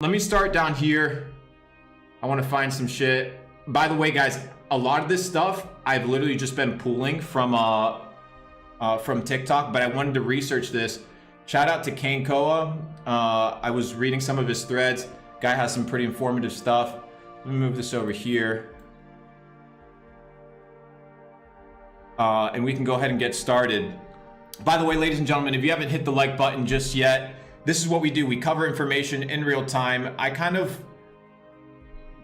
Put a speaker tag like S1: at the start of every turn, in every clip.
S1: Let me start down here. I want to find some shit. By the way, guys, a lot of this stuff I've literally just been pulling from TikTok, but I wanted to research this. Shout out to Kane Koa. I was reading some of his threads. Guy has some pretty informative stuff. Let me move this over here. And we can go ahead and get started. By the way, ladies and gentlemen, if you haven't hit the like button just yet, this is what we do. We cover information in real time. I kind of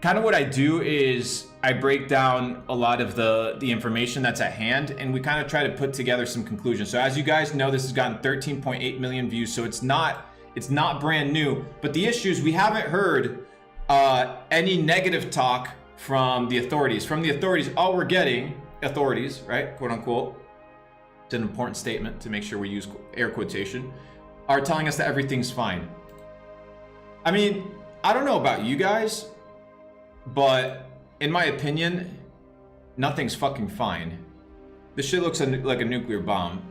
S1: what I do is I break down a lot of the information that's at hand, and we kind of try to put together some conclusions. So as you guys know, this has gotten 13.8 million views, so it's not brand new. But the issue is we haven't heard any negative talk from the authorities. From the authorities, all we're getting, authorities, right, quote unquote, it's an important statement to make sure we use air quotation, are telling us that everything's fine. I mean, I don't know about you guys, but in my opinion, nothing's fucking fine. This shit looks like a nuclear bomb.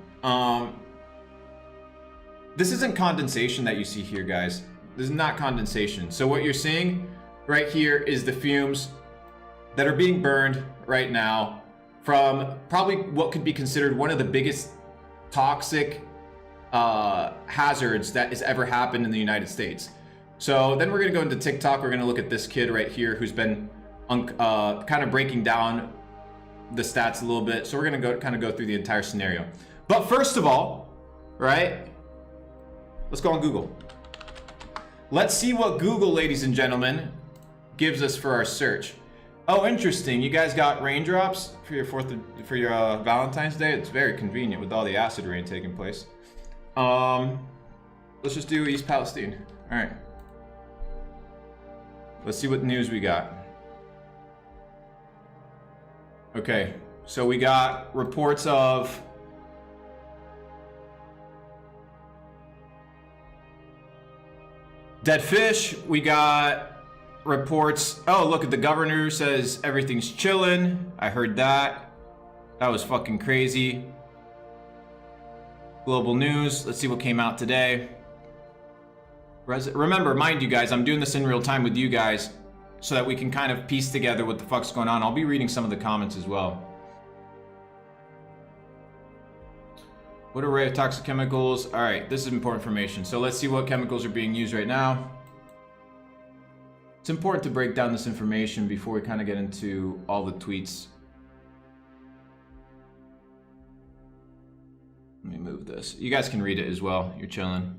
S1: This isn't condensation that you see here, guys. This is not condensation. So what you're seeing right here is the fumes that are being burned right now from probably what could be considered one of the biggest toxic hazards that has ever happened in the United States. So then we're gonna go into TikTok. We're gonna look at this kid right here who's been kind of breaking down the stats a little bit. So we're gonna kind of go through the entire scenario. But first of all, right, let's go on Google. Let's see what Google, ladies and gentlemen, gives us for our search. Oh, interesting. You guys got raindrops for your Valentine's Day. It's very convenient with all the acid rain taking place. Let's just do East Palestine. All right. Let's see what news we got. Okay, so we got reports of dead fish. We got reports. Oh, look, the governor says everything's chilling. I heard that. That was fucking crazy. Global news. Let's see what came out today. Remember, mind you guys, I'm doing this in real time with you guys so that we can kind of piece together what the fuck's going on. I'll be reading some of the comments as well. What array of toxic chemicals? All right, this is important information. So let's see what chemicals are being used right now. It's important to break down this information before we kind of get into all the tweets. Let me move this. You guys can read it as well. You're chilling.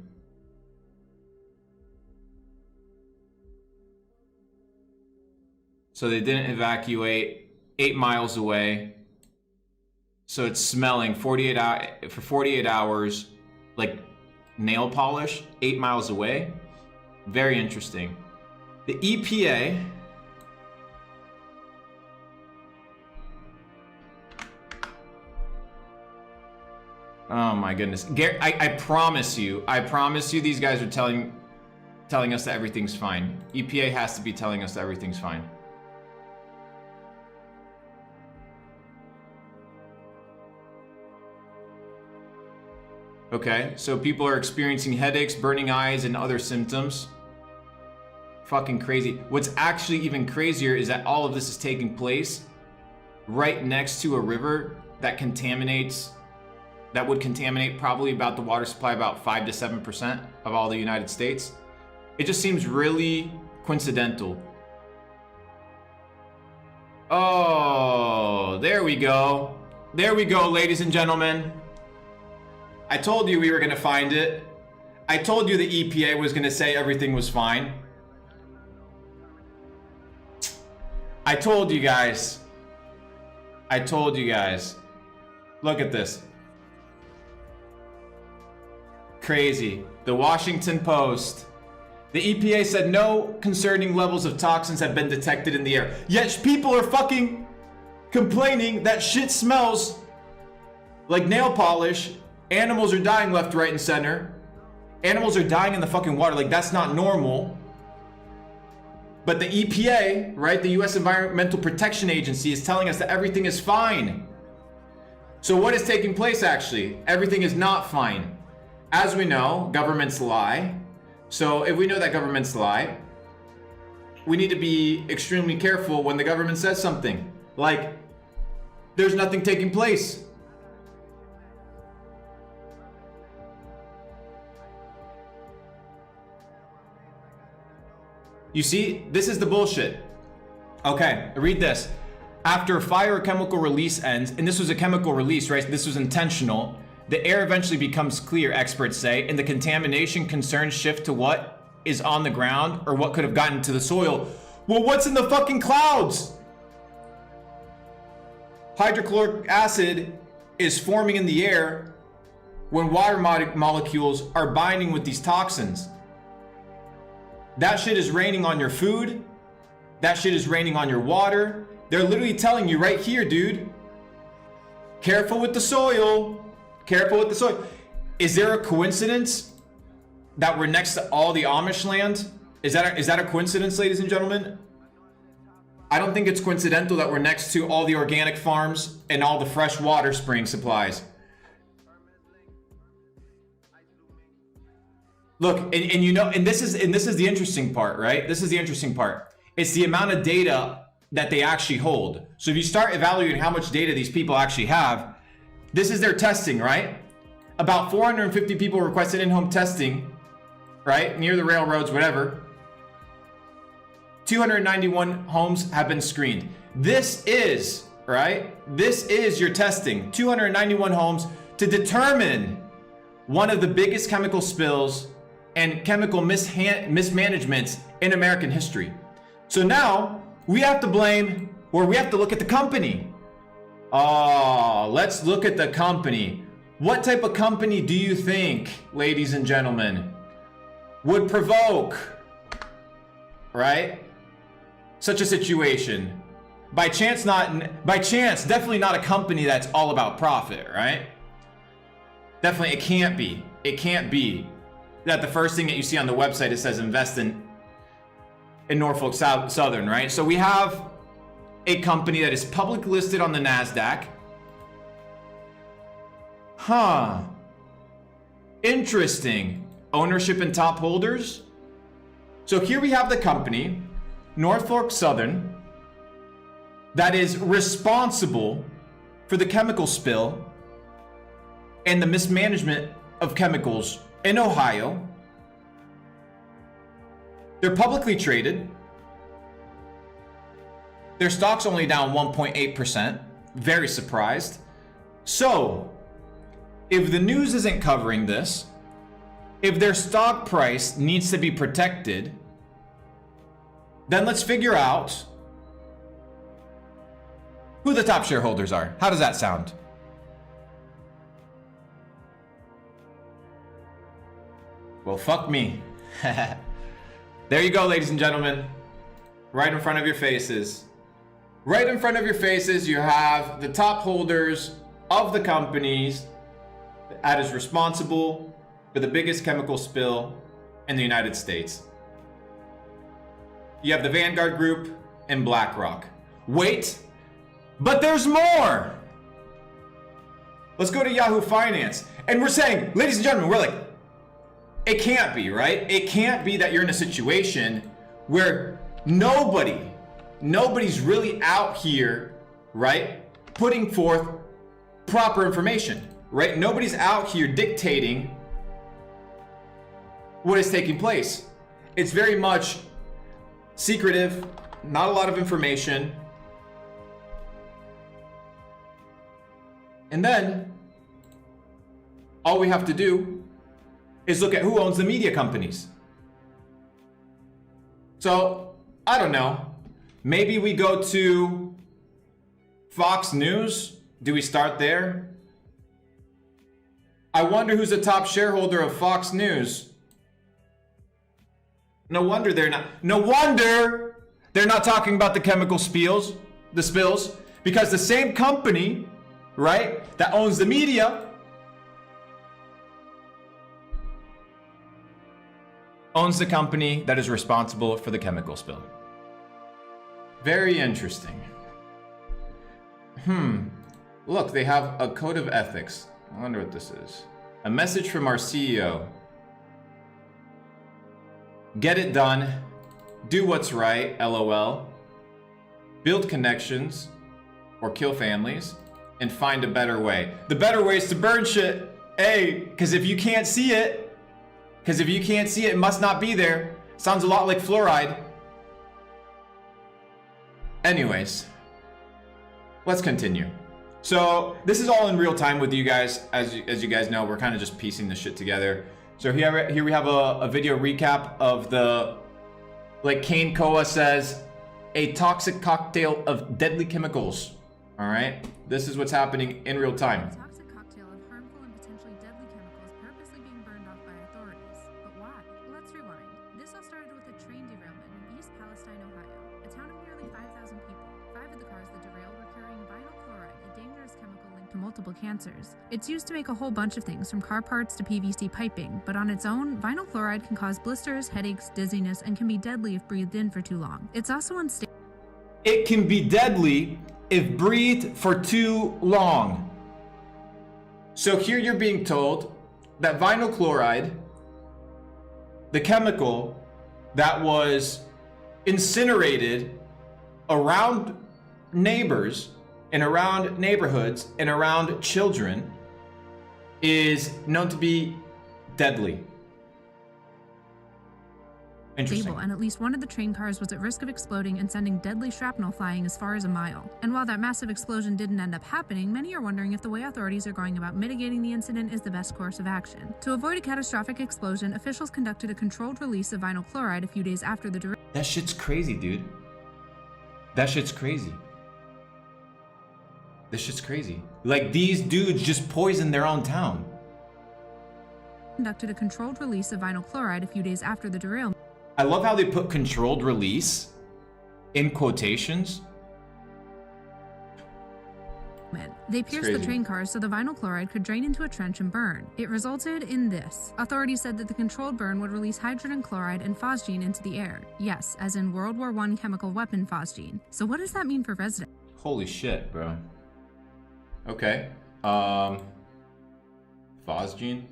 S1: So they didn't evacuate 8 miles away. So it's smelling for 48 hours like nail polish 8 miles away. Very interesting. The EPA oh my goodness. I promise you these guys are telling us that everything's fine. EPA has to be telling us that everything's fine. Okay, so people are experiencing headaches, burning eyes, and other symptoms. Fucking crazy. What's actually even crazier is that all of this is taking place right next to a river that would contaminate probably about the water supply about 5 to 7% of all the United States. It just seems really coincidental. Oh, there we go. There we go, ladies and gentlemen. I told you we were gonna find it. I told you the EPA was gonna say everything was fine. I told you guys. I told you guys. Look at this. Crazy. The Washington Post. The EPA said no concerning levels of toxins have been detected in the air. Yet people are fucking complaining that shit smells like nail polish. Animals are dying left, right, and center. Animals are dying in the fucking water. Like, that's not normal. But the EPA, right, the US Environmental Protection Agency, is telling us that everything is fine. So what is taking place actually? Everything is not fine. As we know, governments lie. So if we know that governments lie, we need to be extremely careful when the government says something. Like, there's nothing taking place. You see, this is the bullshit. Okay, read this. After a fire or chemical release ends, and this was a chemical release, right? This was intentional. The air eventually becomes clear, experts say, and the contamination concerns shift to what is on the ground or what could have gotten to the soil. Well, what's in the fucking clouds? Hydrochloric acid is forming in the air when water molecules are binding with these toxins. That shit is raining on your food. That shit is raining on your water. They're literally telling you right here, dude. Careful with the soil. Careful with the soil. Is there a coincidence that we're next to all the Amish land? Is that a coincidence, ladies and gentlemen? I don't think it's coincidental that we're next to all the organic farms and all the fresh water spring supplies. Look, and you know, and this is the interesting part, right? This is the interesting part. It's the amount of data that they actually hold. So if you start evaluating how much data these people actually have, this is their testing, right? About 450 people requested in-home testing, right? Near the railroads, whatever. 291 homes have been screened. This is, right? This is your testing. 291 homes to determine one of the biggest chemical spills and chemical mismanagements in American history. So now we have to blame, or we have to look at the company. Oh, let's look at the company. What type of company do you think, ladies and gentlemen, would provoke, right, such a situation? By chance, definitely not a company that's all about profit, right? Definitely, it can't be. It can't be that the first thing that you see on the website, it says invest in Norfolk Southern, right? So we have a company that is publicly listed on the NASDAQ. Huh. Interesting. Ownership and top holders. So here we have the company, Norfolk Southern, that is responsible for the chemical spill and the mismanagement of chemicals in Ohio. They're publicly traded. Their stock's only down 1.8%. Very surprised. So, if the news isn't covering this, if their stock price needs to be protected, then let's figure out who the top shareholders are. How does that sound? Well, fuck me. There you go, ladies and gentlemen. Right in front of your faces. Right in front of your faces, you have the top holders of the companies that is responsible for the biggest chemical spill in the United States. You have the Vanguard Group and BlackRock. Wait, but there's more. Let's go to Yahoo Finance. And we're saying, ladies and gentlemen, we're like, it can't be, right? It can't be that you're in a situation where nobody's really out here, right, putting forth proper information, right? Nobody's out here dictating what is taking place. It's very much secretive, not a lot of information. And then all we have to do is look at who owns the media companies. So, I don't know. Maybe we go to Fox News. Do we start there? I wonder who's the top shareholder of Fox News. No wonder they're not talking about the chemical spills, because the same company, right, that owns the media owns the company that is responsible for the chemical spill. Very interesting. Look, they have a code of ethics. I wonder what this is. A message from our CEO. Get it done. do what's right, LOL, build connections, or kill families, and find a better way. The better way is to burn shit. Hey, because if you can't see it, it must not be there. Sounds a lot like fluoride. Anyways, let's continue. So this is all in real time with you guys. As you guys know, we're kind of just piecing this shit together. So here we have a video recap of the, like Kane Koa says, a toxic cocktail of deadly chemicals. All right, this is what's happening in real time.
S2: A toxic cocktail of harmful and potentially deadly chemicals purposely being burned off by authorities. But why? Let's rewind. This all started with a train derailment in East Palestine, Ohio, a town of nearly 5,000 people. 5 of the cars that derailed were carrying vinyl chloride, a dangerous chemical linked to multiple cancers. It's used to make a whole bunch of things, from car parts to PVC piping, but on its own, vinyl chloride can cause blisters, headaches, dizziness, and can be deadly if breathed in for too long. It's also unstable.
S1: It can be deadly if breathed for too long. So here you're being told that vinyl chloride, the chemical that was incinerated around neighbors and around neighborhoods and around children, is known to be deadly. Interesting.
S2: And at least one of the train cars was at risk of exploding and sending deadly shrapnel flying as far as a mile. And while that massive explosion didn't end up happening, many are wondering if the way authorities are going about mitigating the incident is the best course of action. To avoid a catastrophic explosion, officials conducted a controlled release of vinyl chloride a few days after the derailment.
S1: That shit's crazy, dude. That shit's crazy. This shit's crazy. Like, these dudes just poisoned their own town.
S2: Conducted a controlled release of vinyl chloride a few days after the derailment.
S1: I love how they put controlled release in quotations.
S2: They pierced the train cars so the vinyl chloride could drain into a trench and burn. It resulted in this. Authorities said that the controlled burn would release hydrogen chloride and phosgene into the air. Yes, as in World War I chemical weapon phosgene. So what does that mean for residents?
S1: Holy shit, bro. Okay. Phosgene?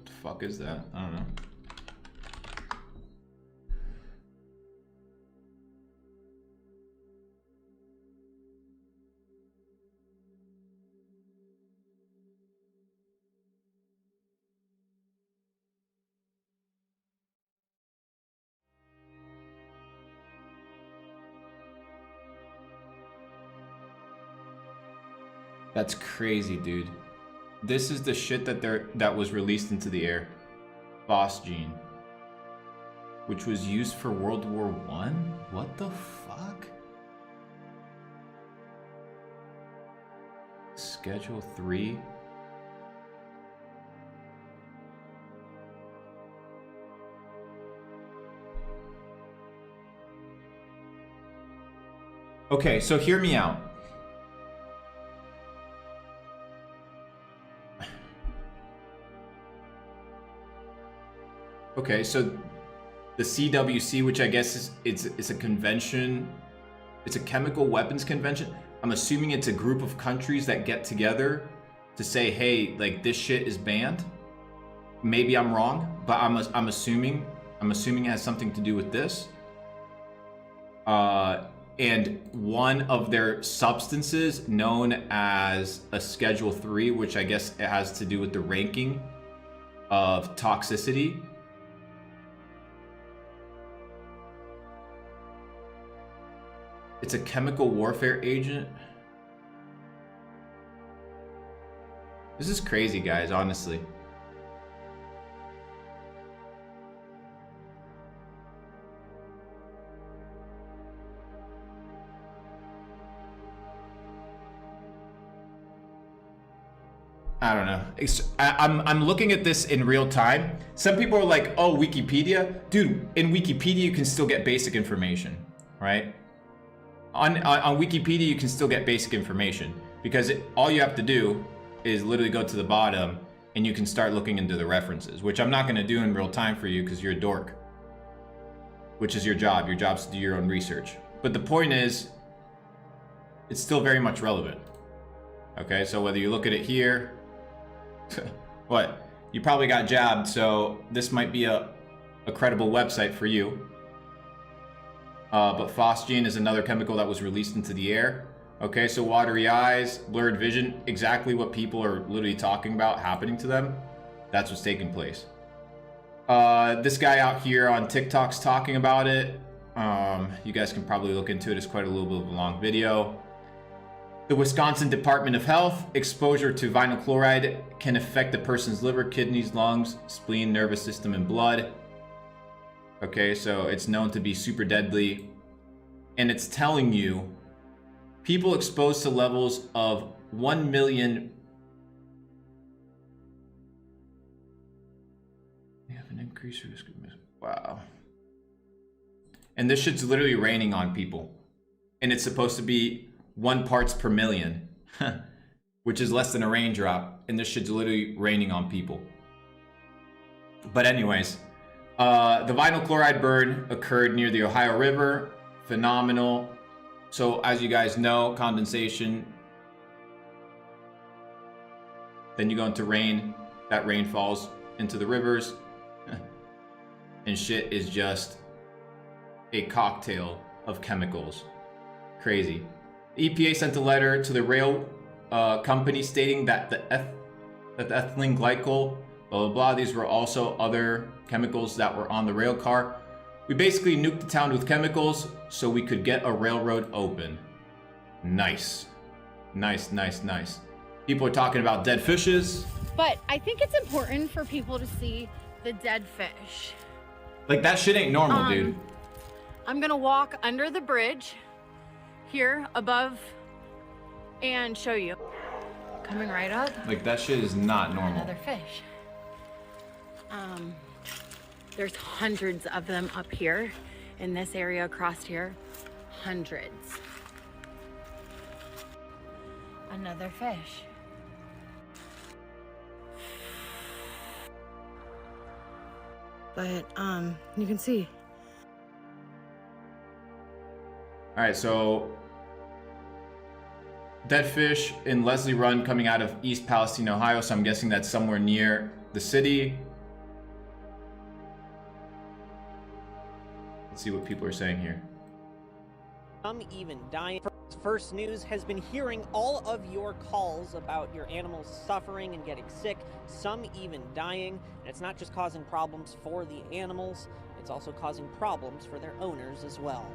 S1: The fuck is that? I don't know. That's crazy, dude. This is the shit that was released into the air. Phosgene. Which was used for World War I? What the fuck? Schedule 3? Okay, so hear me out. Okay, so the CWC, which I guess is a convention, it's a chemical weapons convention. I'm assuming it's a group of countries that get together to say, hey, like, this shit is banned. Maybe I'm wrong, but I'm assuming it has something to do with this. And one of their substances known as a Schedule 3, which I guess it has to do with the ranking of toxicity. It's a chemical warfare agent. This is crazy, guys, honestly. I don't know. I'm looking at this in real time. Some people are like, oh, Wikipedia. Dude, in Wikipedia, you can still get basic information, right? On Wikipedia, you can still get basic information because all you have to do is literally go to the bottom and you can start looking into the references, which I'm not going to do in real time for you because you're a dork, which is your job. Your job's to do your own research. But the point is, it's still very much relevant. Okay, so whether you look at it here, what? You probably got jabbed, so this might be a credible website for you. But phosgene is another chemical that was released into the air. Okay, so watery eyes, blurred vision, exactly what people are literally talking about happening to them. That's what's taking place. This guy out here on TikTok's talking about it. You guys can probably look into it. It's quite a little bit of a long video. The Wisconsin Department of Health, exposure to vinyl chloride can affect the person's liver, kidneys, lungs, spleen, nervous system, and blood. Okay, so it's known to be super deadly. And it's telling you people exposed to levels of 1 million. They have an increased risk of wow. And this shit's literally raining on people. And it's supposed to be 1 parts per million, which is less than a raindrop. And this shit's literally raining on people. But anyways, the vinyl chloride burn occurred near the Ohio River. Phenomenal. So as you guys know, condensation. Then you go into rain. That rain falls into the rivers. And shit is just a cocktail of chemicals. Crazy. The EPA sent a letter to the rail company stating that the ethylene glycol, blah, blah, blah. These were also other chemicals that were on the rail car. We basically nuked the town with chemicals so we could get a railroad open. Nice. Nice, nice, nice. People are talking about dead fishes.
S3: But I think it's important for people to see the dead fish.
S1: Like, that shit ain't normal, dude.
S3: I'm gonna walk under the bridge here above and show you. Coming right up.
S1: Like, that shit is not normal.
S3: Another fish. There's hundreds of them up here in this area across here. Hundreds. Another fish. But you can see.
S1: All right, so dead fish in Leslie Run coming out of East Palestine, Ohio. So I'm guessing that's somewhere near the city. Let's see what people are saying here.
S4: Some even dying. First News has been hearing all of your calls about your animals suffering and getting sick, some even dying. And it's not just causing problems for the animals, it's also causing problems for their owners as well.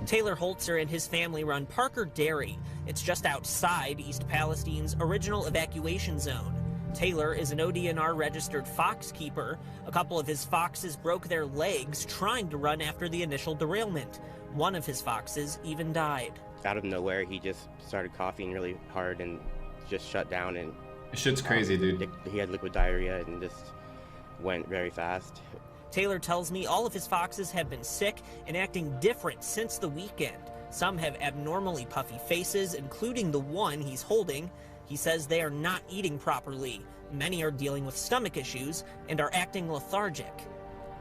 S4: Taylor Holzer and his family run Parker Dairy. It's just outside East Palestine's original evacuation zone. Taylor is an ODNR registered fox keeper. A couple of his foxes broke their legs trying to run after the initial derailment. One of his foxes even died.
S5: Out of nowhere, he just started coughing really hard and just shut down. And
S1: shit's crazy, dude.
S5: He had liquid diarrhea and just went very fast.
S4: Taylor tells me all of his foxes have been sick and acting different since the weekend. Some have abnormally puffy faces, including the one he's holding. He says they are not eating properly. Many are dealing with stomach issues and are acting lethargic.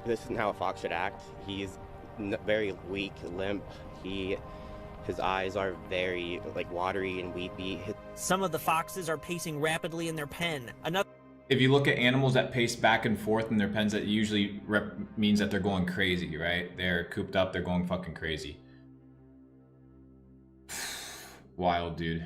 S5: This isn't how a fox should act. He's very weak, limp. His eyes are very watery and weepy.
S4: Some of the foxes are pacing rapidly in their pen.
S1: If you look at animals that pace back and forth in their pens, that usually means that they're going crazy, right? They're cooped up, they're going fucking crazy. Wild, dude.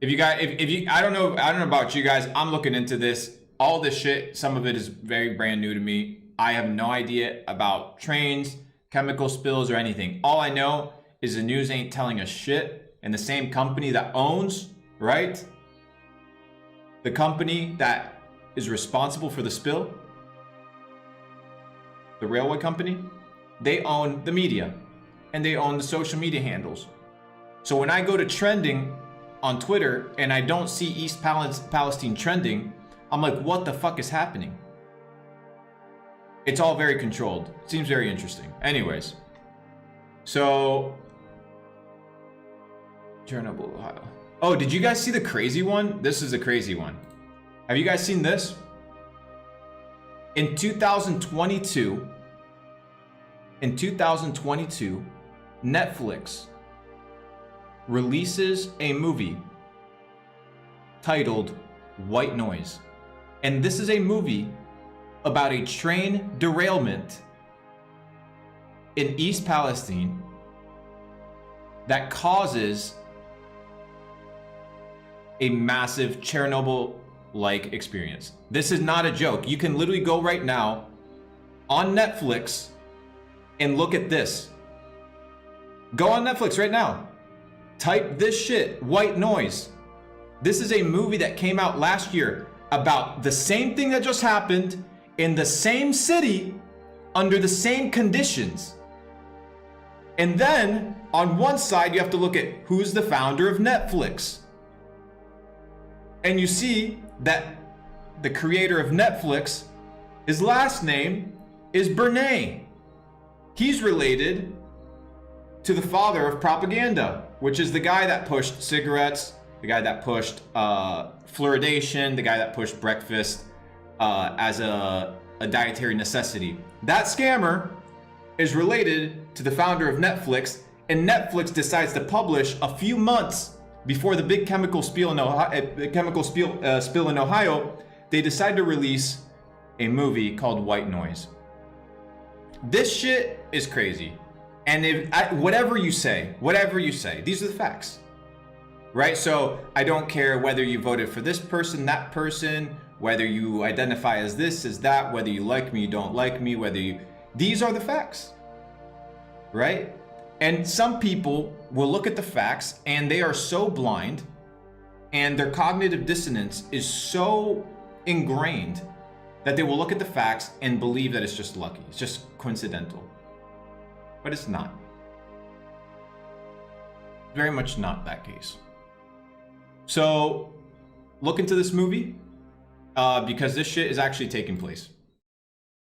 S1: I don't know about you guys. I'm looking into this. All this shit, some of it is very brand new to me. I have no idea about trains, chemical spills, or anything. All I know is the news ain't telling us shit. And the same company that owns, right? The company that is responsible for the spill, the railway company, they own the media and they own the social media handles. So when I go to trending on Twitter and I don't see East Palestine trending, I'm like, what the fuck is happening? It's all very controlled. It seems very interesting. Anyways, so Chernobyl, Ohio. Oh, did you guys see the crazy one? This is a crazy one. Have you guys seen this? In 2022, Netflix releases a movie titled White Noise. And this is a movie about a train derailment in East Palestine that causes a massive Chernobyl-like experience. This is not a joke. You can literally go right now on Netflix and look at this. Go on Netflix right now. Type this shit, white noise. This is a movie that came out last year about the same thing that just happened in the same city under the same conditions. And then on one side, you have to look at who's the founder of Netflix. And you see that the creator of Netflix, his last name is Bernay. He's related to the father of propaganda, which is the guy that pushed cigarettes, the guy that pushed fluoridation, the guy that pushed breakfast as a dietary necessity. That scammer is related to the founder of Netflix, and Netflix decides to publish a few months before the big chemical spill in Ohio, they decide to release a movie called White Noise. This shit is crazy. And whatever you say, these are the facts, right? So I don't care whether you voted for this person, that person, whether you identify as this, as that, whether you like me, you don't like me, these are the facts, right? And some people will look at the facts and they are so blind and their cognitive dissonance is so ingrained that they will look at the facts and believe that it's just lucky, it's just coincidental. But it's not. Very much not that case. So look into this movie because this shit is actually taking place.